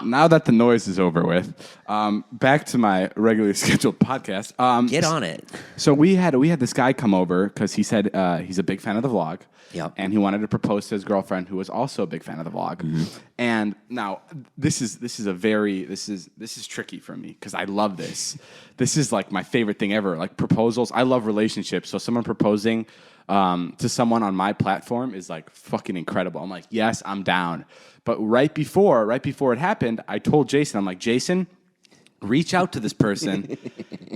Now that the noise is over with, back to my regularly scheduled podcast. Get on it. So we had this guy come over because he said he's a big fan of the vlog. Yep. And he wanted to propose to his girlfriend, who was also a big fan of the vlog. Mm-hmm. And now this is tricky for me because I love this. This is like my favorite thing ever. Like proposals, I love relationships. So someone proposing to someone on my platform is like fucking incredible. I'm like, yes, I'm down. But right before it happened, I told Jason, I'm like, Jason, reach out to this person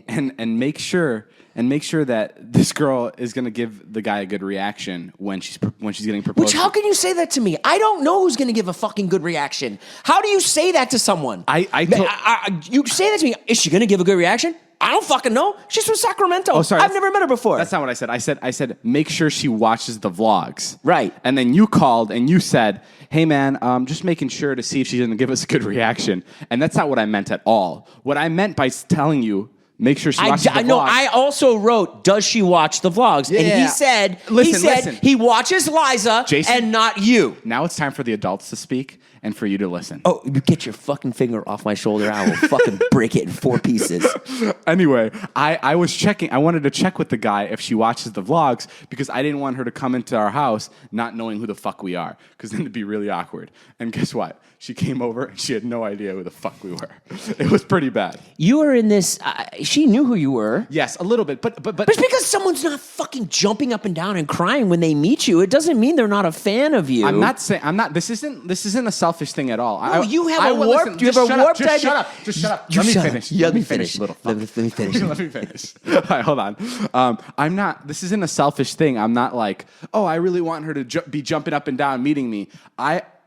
and make sure that this girl is going to give the guy a good reaction when she's getting proposed. Which, how can you say that to me? I don't know who's going to give a fucking good reaction. How do you say that to someone? You say that to me. Is she going to give a good reaction? I don't fucking know. She's from Sacramento. Oh, sorry. I've never met her before. That's not what I said. I said make sure she watches the vlogs. Right. And then you called and you said, hey, man, just making sure to see if she's going to give us a good reaction. And that's not what I meant at all. What I meant by telling you, make sure she watches the vlogs. No, I also wrote, does she watch the vlogs? Yeah. And he said, listen. He watches Liza Jason, and not you. Now it's time for the adults to speak and for you to listen. Oh, you get your fucking finger off my shoulder. I will fucking break it in 4 pieces. Anyway, I was checking. I wanted to check with the guy if she watches the vlogs because I didn't want her to come into our house not knowing who the fuck we are because then it'd be really awkward. And guess what? She came over and she had no idea who the fuck we were. It was pretty bad. You were in this. She knew who you were. Yes, a little bit, but just because someone's not fucking jumping up and down and crying when they meet you, it doesn't mean they're not a fan of you. I'm not saying. I'm not. This isn't a selfish thing at all. No, you have a warped. You have a warped idea. Just shut up. Let me finish. Let me finish. Little fuck. Let me finish. Let me finish. All right, hold on. I'm not. This isn't a selfish thing. I'm not like, oh, I really want her to be jumping up and down meeting me.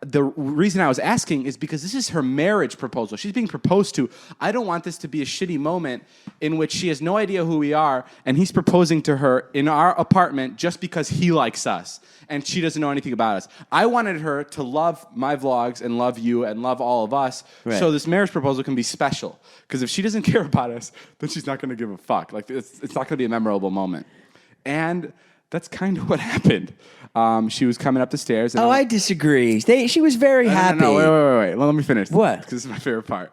The reason I was asking is because this is her marriage proposal. She's being proposed to. I don't want this to be a shitty moment in which she has no idea who we are and he's proposing to her in our apartment just because he likes us and she doesn't know anything about us. I wanted her to love my vlogs and love you and love all of us so this marriage proposal can be special. Because if she doesn't care about us, then she's not going to give a fuck. Like it's not going to be a memorable moment. And that's kind of what happened. She was coming up the stairs. And I disagree. She was very happy. No, wait. Well, let me finish. What? Because this is my favorite part.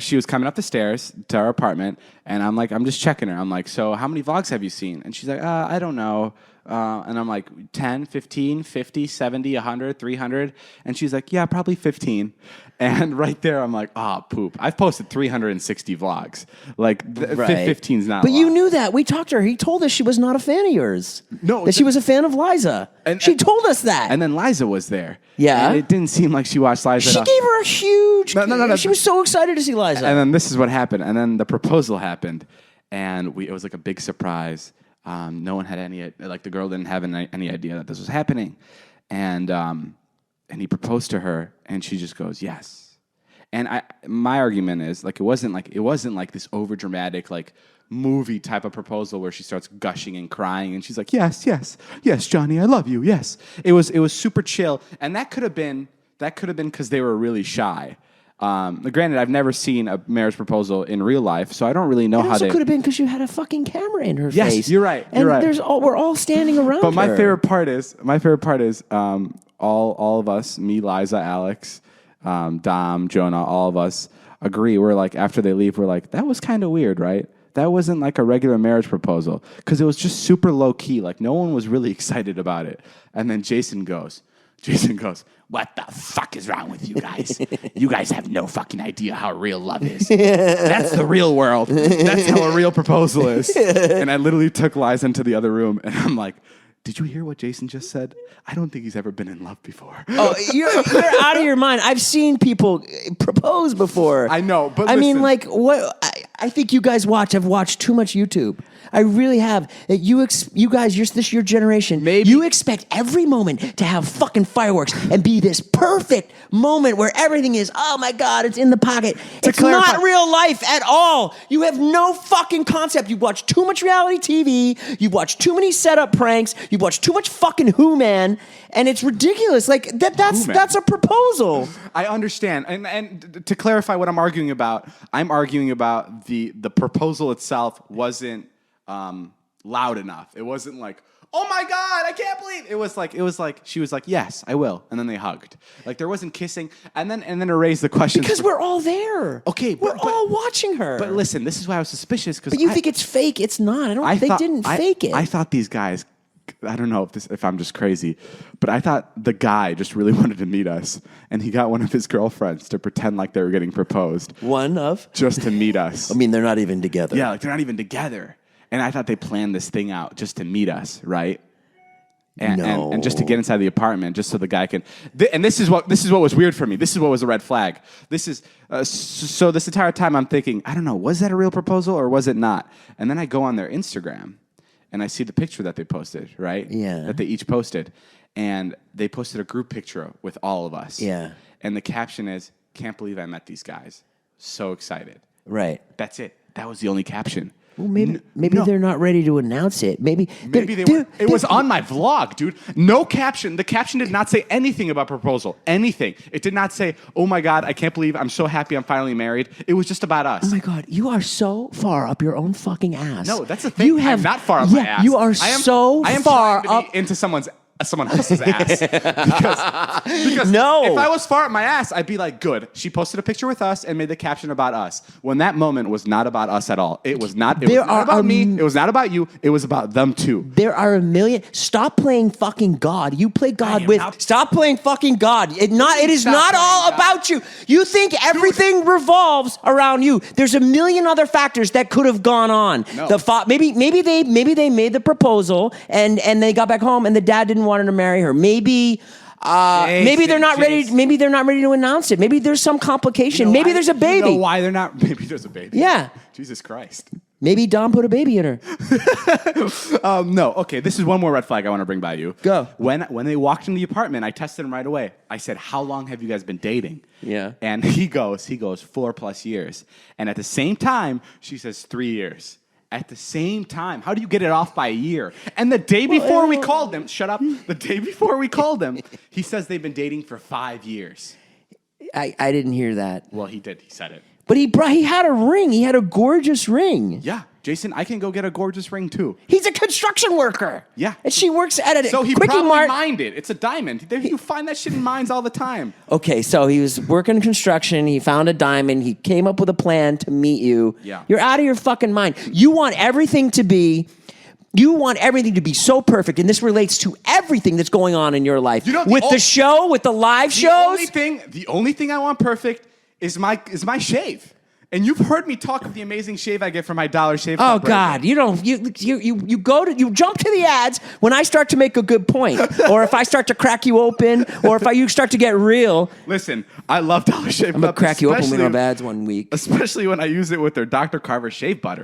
She was coming up the stairs to our apartment, and I'm just checking her. I'm like, so how many vlogs have you seen? And she's like, I don't know. And I'm like, 10, 15, 50, 70, 100, 300. And she's like, yeah, probably 15. And right there, I'm like, poop. I've posted 360 vlogs. Like, 15's not But a lot. you knew that. We talked to her. He told us she was not a fan of yours. No. That she was a fan of Liza. She told us that. And then Liza was there. Yeah. And it didn't seem like she watched Liza She gave her a huge... No. She was so excited to see Liza. And then this is what happened. And then the proposal happened. And it was like a big surprise. No one had the girl didn't have any idea that this was happening. And he proposed to her, and she just goes, yes. And my argument is, like, it wasn't like this overdramatic, like, movie type of proposal where she starts gushing and crying, and she's like, yes, Johnny, I love you, yes. It was super chill, and that could have been because they were really shy. Granted, I've never seen a marriage proposal in real life, so I don't really know how they... It also could have been because you had a fucking camera in her face. Yes, you're right. We're all standing around But her. my favorite part is all of us, me, Liza, Alex, Dom, Jonah, all of us agree. We're like, after they leave, we're like, that was kind of weird, right? That wasn't like a regular marriage proposal because it was just super low key. Like no one was really excited about it. And then Jason goes, what the fuck is wrong with you guys? You guys have no fucking idea how real love is. That's the real world. That's how a real proposal is. And I literally took Liza into the other room, and I'm like, did you hear what Jason just said? I don't think he's ever been in love before. Oh, you're out of your mind. I've seen people propose before. I know, but I mean, listen. like, what? I think you guys have watched too much YouTube. I really have. You guys, this your generation. Maybe you expect every moment to have fucking fireworks and be this perfect moment where everything is, oh my God, it's in the pocket. It's not real life at all. You have no fucking concept. You've watched too much reality TV. You've watched too many setup pranks. You've watched too much fucking Who Man, and it's ridiculous. Like that's a proposal. I understand, and to clarify what I'm arguing about the proposal itself wasn't loud enough. It wasn't like, oh my God, I can't believe it was like she was like, yes, I will. And then they hugged. Like there wasn't kissing. And then it raised the question. Because we're all there. Okay. We're all watching her. But listen, this is why I was suspicious. But you think it's fake. It's not. They didn't fake it. I thought these guys, I don't know if I'm just crazy, but I thought the guy just really wanted to meet us. And he got one of his girlfriends to pretend like they were getting proposed. One of? Just to meet us. I mean, they're not even together. Yeah, like they're not even together. And I thought they planned this thing out just to meet us, right? And just to get inside the apartment, just so the guy can. And this is what was weird for me. This is what was a red flag. This is so this entire time I'm thinking, I don't know, was that a real proposal or was it not? And then I go on their Instagram, and I see the picture that they posted, right? Yeah. That they each posted, and they posted a group picture with all of us. Yeah. And the caption is, "Can't believe I met these guys. So excited." Right. That's it. That was the only caption. Well, maybe they're not ready to announce it. Maybe they were. It was on my vlog, dude. No caption. The caption did not say anything about proposal. Anything. It did not say, "Oh my God, I can't believe I'm so happy I'm finally married." It was just about us. Oh my God, you are so far up your own fucking ass. No, that's the thing. I'm not far up my ass. You are I am far trying to up be into someone else's ass. Because no. If I was far up my ass, I'd be like, good. She posted a picture with us and made the caption about us. When that moment was not about us at all. It was not. It was not about me. It was not about you. It was about them too. There are a million. Stop playing fucking God. You play God with. Stop playing fucking God. It is not all about you. You think everything revolves around you. There's a million other factors that could have gone on. No. Maybe they made the proposal and they got back home and the dad didn't want her to marry her. Maybe they're not ready. Maybe they're not ready to announce it. Maybe there's some complication. Maybe there's a baby. You know why they're not? Maybe there's a baby. Yeah. Jesus Christ. Maybe Dom put a baby in her. No. Okay. This is one more red flag I want to bring by you. Go. When they walked in the apartment, I tested him right away. I said, "How long have you guys been dating?" Yeah. And he goes 4+ years. And at the same time, she says 3 years. At the same time, how do you get it off by a year? And the day before we called him, shut up. The day before we called him, he says they've been dating for 5 years. I didn't hear that. Well, he did. He said it. But he had a ring. He had a gorgeous ring. Yeah. Jason, I can go get a gorgeous ring too. He's a construction worker. Yeah. And she works at a So he Quickie probably Mart. mined it. It's a diamond. You find that shit in mines all the time. Okay, so he was working construction. He found a diamond. He came up with a plan to meet you. Yeah. You're out of your fucking mind. You want everything to be so perfect, and this relates to everything that's going on in your life. With the show, with the live shows. The only thing I want perfect is my shave. And you've heard me talk of the amazing shave I get from my Dollar Shave Club. Oh God, you jump to the ads when I start to make a good point, or if I start to crack you open, or if you start to get real. Listen, I love Dollar Shave Club. I'm gonna crack you open when we have ads one week, especially when I use it with their Dr. Carver shave butter.